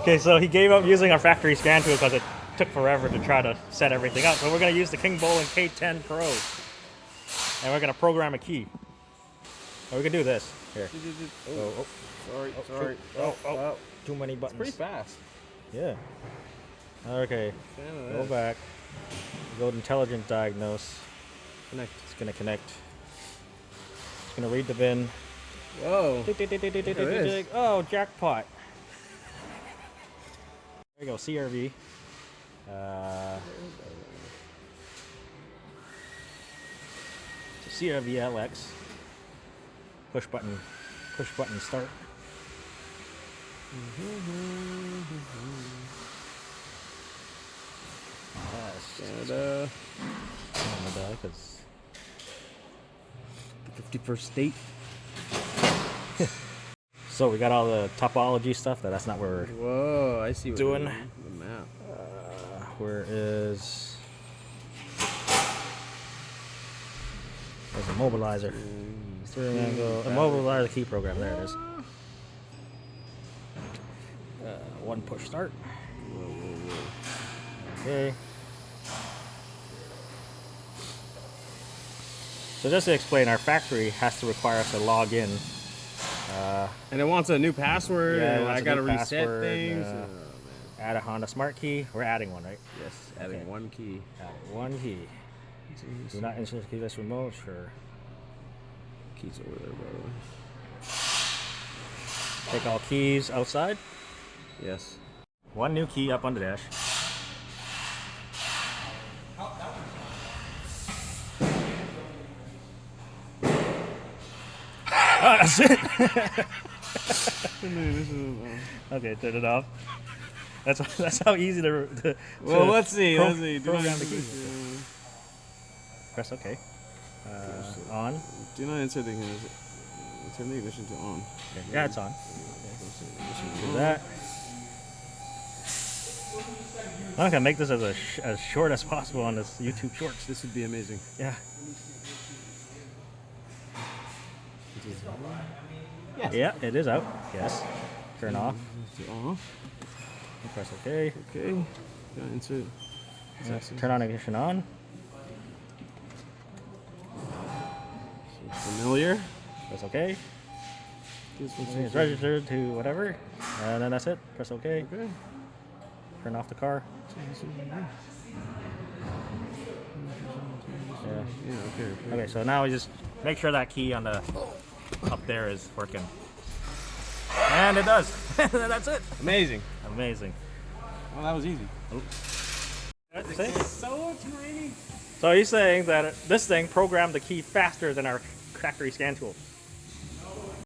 Okay, so he gave up using our factory scan tool because it took forever to try to set everything up. So we're going to use the Kingbolen K10 PRO. And we're going to program a key. Oh, we can do this. Here. Sorry. Too many buttons. It's pretty fast. Yeah. Okay. Go back. Go to intelligent diagnose. Connect. It's going to connect. It's going to read the VIN. Whoa. Oh, jackpot. There you go, CRV. CRV LX. Push button start. Canada. Because 51st state. So we got all the topology stuff. That's not what we're Whoa, I see what doing. you're doing. The map. Where is? There's a mobilizer. Steering angle. Immobilizer key program. There it is. One push start. Okay. So just to explain, our factory has to require us to log in. And it wants a new password. Yeah, and I gotta reset password, things. Add a Honda Smart Key. We're adding one, right? Yes, adding one key. Add one key. Do not insert keyless remote. Sure. Keys over there, by the way. Take all keys outside. Yes. One new key up on the dash. Oh, that's it. Okay, turn it off. That's how easy to well, let's see. Program the keys. Press OK. On. Do not insert the ignition. Turn the ignition to on. Okay. Yeah, it's on. Okay. Do that. I'm gonna make this as short as possible on this YouTube Shorts. This would be amazing. Yeah. Yes. Yeah, it is out. Yes. Turn off. Off. Press OK. Okay. Gotta insert. Turn on ignition on. Familiar. Press OK. It's registered to whatever. And then that's it. Press OK. Okay. Turn off the car. Yeah, okay. Okay, so now we just make sure that key on the up there is working. And it does. That's it. Amazing. Amazing. Well, that was easy. So tiny. So he's saying that this thing programmed the key faster than our factory scan tool.